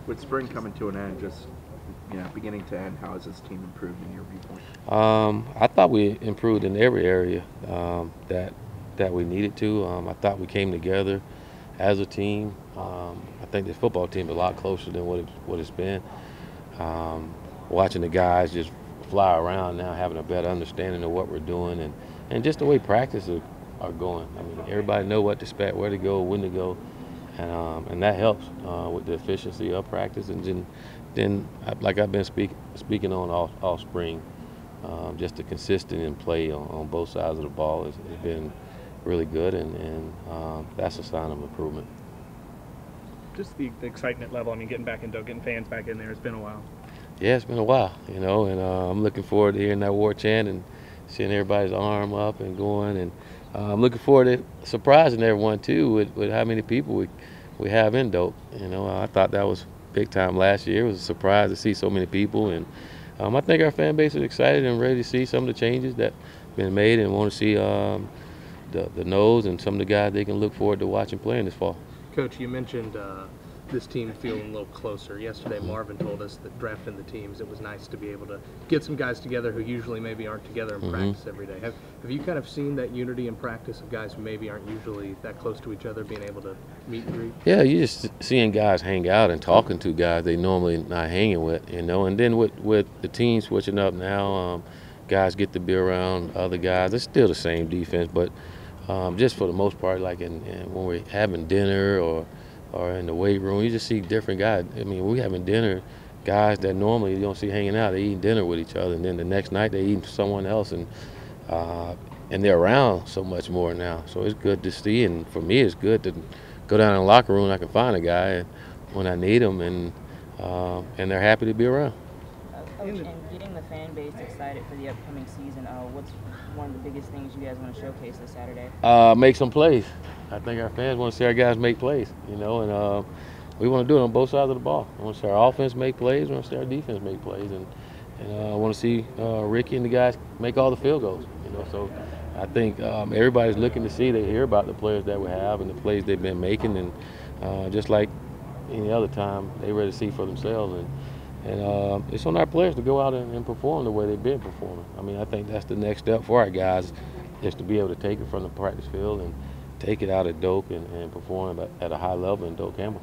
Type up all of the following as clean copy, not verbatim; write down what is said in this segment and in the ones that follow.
With spring coming to an end, just beginning to end, how has this team improved in your viewpoint? I thought we improved in every area that we needed to. I thought we came together as a team. I think this football team is a lot closer than what it's been. Watching the guys just fly around now, having a better understanding of what we're doing, and just the way practices are going. I mean, everybody know what to expect, where to go, when to go, and that helps with the efficiency of practice. And then like I've been speaking on all spring, just the consistency in play on both sides of the ball has been really good, and that's a sign of improvement. Just the excitement level. I mean, getting back into getting fans back in there. It's been a while. Yeah, it's been a while, and I'm looking forward to hearing that war chant and seeing everybody's arm up and going, and I'm looking forward to surprising everyone too with how many people we have in dope. I thought that was big time last year. It was a surprise to see so many people, and I think our fan base is excited and ready to see some of the changes that have been made, and want to see the nose and some of the guys they can look forward to watching playing this fall. Coach, you mentioned this team feeling a little closer. Yesterday, Marvin told us that drafting the teams, it was nice to be able to get some guys together who usually maybe aren't together in practice every day. Have you kind of seen that unity in practice of guys who maybe aren't usually that close to each other being able to meet and greet? Yeah, you just seeing guys hang out and talking to guys they normally not hanging with, and then with the team switching up now, guys get to be around other guys. It's still the same defense, but just for the most part, like when we're having dinner or in the weight room, you just see different guys. I mean, we're having dinner, guys that normally you don't see hanging out, they eating dinner with each other, and then the next night they eating someone else, and they're around so much more now. So it's good to see, and for me, it's good to go down in the locker room and I can find a guy when I need him, and they're happy to be around. Coach, and getting the fan base excited for the upcoming season, what's one of the biggest things you guys want to showcase this Saturday? Make some plays. I think our fans want to see our guys make plays, and we want to do it on both sides of the ball. I want to see our offense make plays. We want to see our defense make plays, and I want to see Ricky and the guys make all the field goals. So I think everybody's looking to see. They hear about the players that we have and the plays they've been making, and just like any other time, they ready to see for themselves. And it's on our players to go out and perform the way they've been performing. I mean, I think that's the next step for our guys, is to be able to take it from the practice field and take it out at Doak and perform at a high level in Doak Campbell.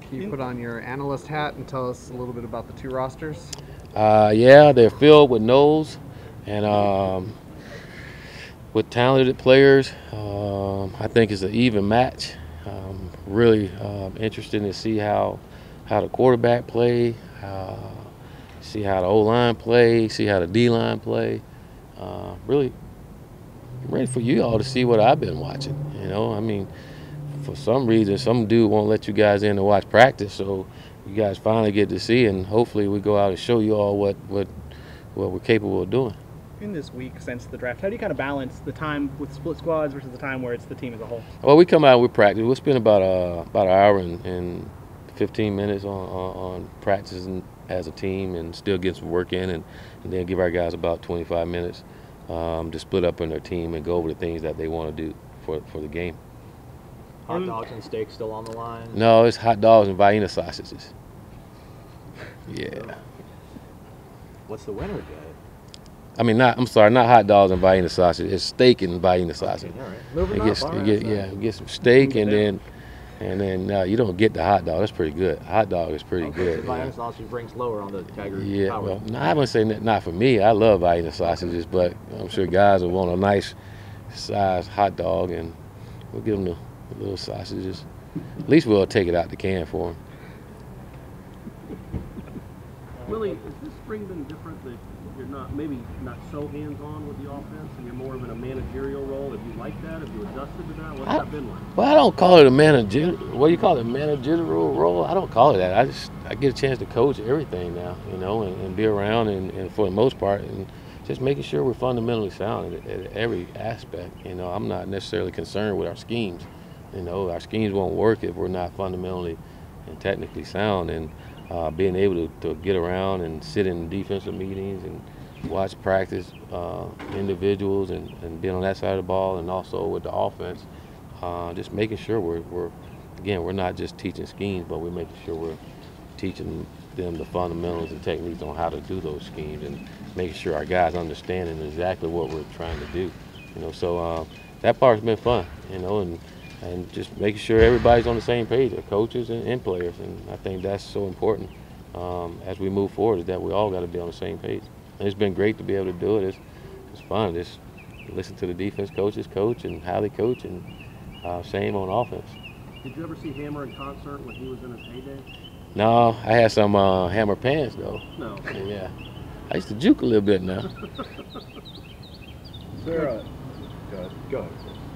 Can you put on your analyst hat and tell us a little bit about the two rosters? Yeah, they're filled with nose and with talented players. I think it's an even match. Really interesting to see how the quarterback play, see how the O-line play, see how the D-line play. Really ready for you all to see what I've been watching. I mean, for some reason, some dude won't let you guys in to watch practice, so you guys finally get to see, and hopefully we go out and show you all what we're capable of doing. In this week since the draft, how do you kind of balance the time with split squads versus the time where it's the team as a whole? Well, we come out with practice. We'll spend about an hour and 15 minutes on practicing as a team and still get some work in, and then give our guys about 25 minutes to split up in their team and go over the things that they want to do for the game. Hot dogs and steaks still on the line? No, it's hot dogs and Vienna sausages. Yeah. What's the winner get? I mean, I'm sorry, not hot dogs and Vienna sausage. It's steak and Vienna sausage. Okay, all right. Moving up. You get some steak, and then you don't get the hot dog. That's pretty good. Hot dog is pretty good. The Vienna sausage ranks lower on the Taggart power. Well, no, I wouldn't say not for me. I love Vienna sausages, but I'm sure guys will want a nice size hot dog, and we'll give them the little sausages. At least we'll take it out the can for them. Willie, has this spring been different that you're maybe not so hands-on with the offense and you're more in a managerial role? Have you liked that? Have you adjusted to that? What's that been like? Well, I don't call it a managerial. What do you call it? Managerial role? I don't call it that. I get a chance to coach everything now, and be around and for the most part, and just making sure we're fundamentally sound at every aspect. I'm not necessarily concerned with our schemes. Our schemes won't work if we're not fundamentally and technically sound. And being able to get around and sit in defensive meetings and watch practice individuals and being on that side of the ball, and also with the offense, just making sure we're not just teaching schemes, but we're making sure we're teaching them the fundamentals and techniques on how to do those schemes and making sure our guys understanding exactly what we're trying to do. So that part's been fun, and just making sure everybody's on the same page, the coaches and players. And I think that's so important as we move forward, is that we all got to be on the same page. And it's been great to be able to do it. It's fun. Just listen to the defense coaches coach and how they coach, and same on offense. Did you ever see Hammer in concert when he was in his heyday? No, I had some Hammer pants though. No. Yeah, I used to juke a little bit now. Is there Go ahead.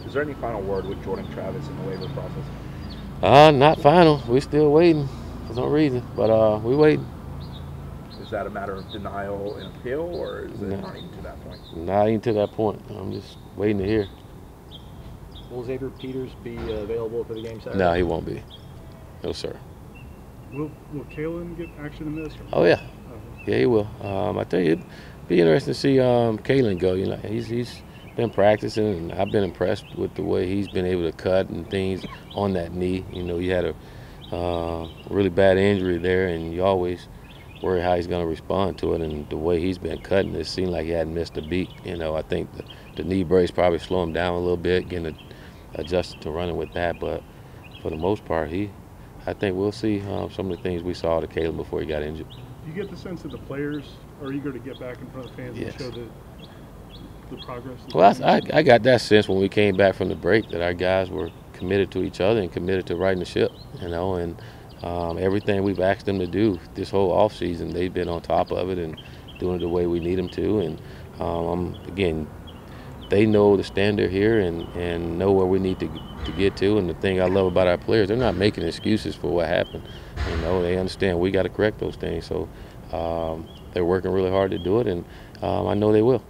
Is there any final word with Jordan Travis in the waiver process? Not final. We're still waiting for some reason, but we waiting. Is that a matter of denial and appeal, or is it not even to that point? Not even to that point. I'm just waiting to hear. Will Xavier Peters be available for the game Saturday? No, he won't be. No, sir. Will Kalen get action in this? Oh yeah, yeah, he will. I tell you, it'd be interesting to see Kalen go. He's been practicing, and I've been impressed with the way he's been able to cut and things on that knee. He had a really bad injury there, and you always worry how he's going to respond to it. And the way he's been cutting, it seemed like he hadn't missed a beat. I think the knee brace probably slowed him down a little bit, getting adjusted to running with that. But for the most part, I think we'll see some of the things we saw to Caleb before he got injured. Do you get the sense that the players are eager to get back in front of fans Yes. and show the progress? Well, I got that sense when we came back from the break that our guys were committed to each other and committed to righting the ship, and everything we've asked them to do this whole offseason, they've been on top of it and doing it the way we need them to. And again, they know the standard here and know where we need to get to. And the thing I love about our players, they're not making excuses for what happened. They understand we got to correct those things. So they're working really hard to do it, and I know they will.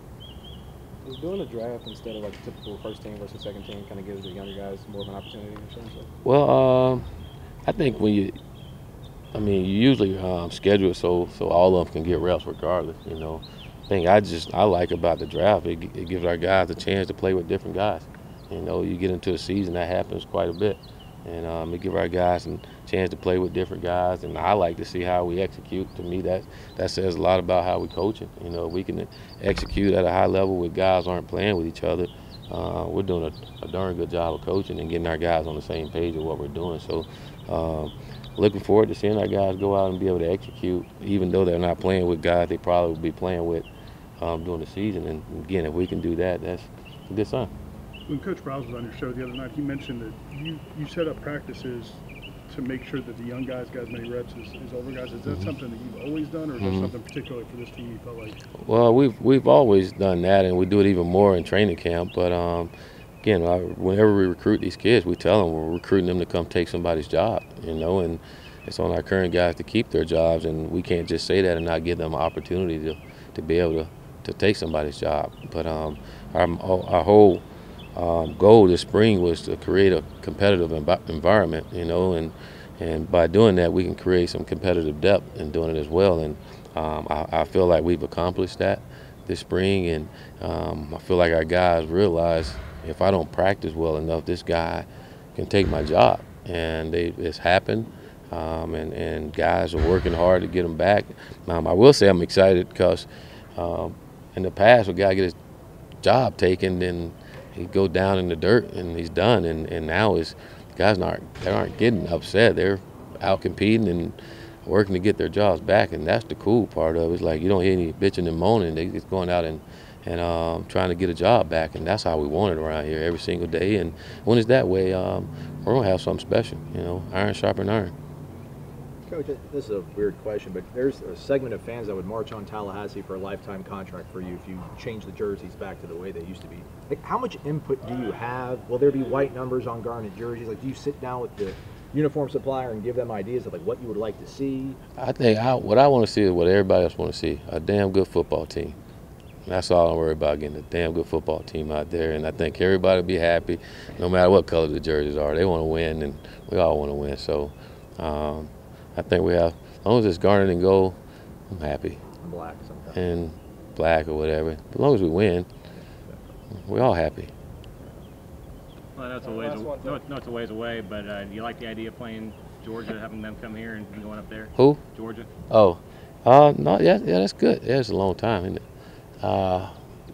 Is doing a draft instead of like a typical first team versus second team kind of gives the younger guys more of an opportunity in terms of? Well, I think when you usually schedule it so all of them can get reps regardless. Thing I like about the draft, it gives our guys a chance to play with different guys. You get into a season, that happens quite a bit, and it gives our guys a chance to play with different guys. And I like to see how we execute. To me, that says a lot about how we coach it. We can execute at a high level with guys aren't playing with each other. We're doing a darn good job of coaching and getting our guys on the same page of what we're doing. So looking forward to seeing our guys go out and be able to execute, even though they're not playing with guys they probably would be playing with during the season. And again, if we can do that, that's a good sign. When Coach Browse was on your show the other night, he mentioned that you set up practices to make sure that the young guys got as many reps as older guys. Is that something that you've always done, or is that something particularly for this team you felt like? Well, we've always done that, and we do it even more in training camp. But again, whenever we recruit these kids, we tell them we're recruiting them to come take somebody's job, and it's on our current guys to keep their jobs, and we can't just say that and not give them an opportunity to be able to take somebody's job. But our whole goal this spring was to create a competitive environment, and by doing that, we can create some competitive depth in doing it as well. And I feel like we've accomplished that this spring, and I feel like our guys realize if I don't practice well enough, this guy can take my job, and it's happened. And guys are working hard to get them back. I will say I'm excited because in the past, a guy get his job taken, then he'd go down in the dirt and he's done. And now guys aren't getting upset. They're out competing and working to get their jobs back, and that's the cool part of it. It's like you don't hear any bitching and moaning. They're just going out and trying to get a job back, and that's how we want it around here every single day. And when it's that way, we're gonna have something special. Iron sharpen iron. Coach, this is a weird question, but there's a segment of fans that would march on Tallahassee for a lifetime contract for you if you change the jerseys back to the way they used to be. Like, how much input do you have? Will there be white numbers on garnet jerseys? Like, do you sit down with the uniform supplier and give them ideas of like what you would like to see? I think what I want to see is what everybody else want to see: a damn good football team. That's all I'm worried about, getting a damn good football team out there. And I think everybody will be happy, no matter what color the jerseys are. They want to win, and we all want to win. So I think we have, as long as it's garnet and gold, I'm happy. Black sometimes. And black or whatever. As long as we win, we're all happy. Well, I know it's a ways away, but do you like the idea of playing Georgia, having them come here and going up there? Who? Georgia. Oh, no, yeah, that's good. Yeah, it's a long time, isn't it?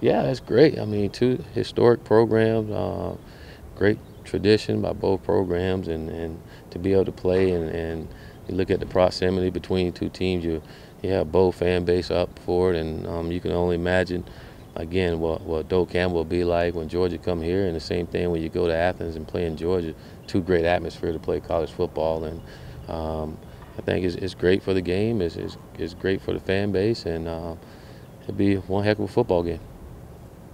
Yeah, that's great. I mean, two historic programs, great tradition by both programs, and to be able to play and you look at the proximity between two teams, you have both fan base up for it, and you can only imagine, again, what Doak Campbell will be like when Georgia come here, and the same thing when you go to Athens and play in Georgia. Two great atmosphere to play college football, and I think it's great for the game. It's great for the fan base, and it'll be one heck of a football game.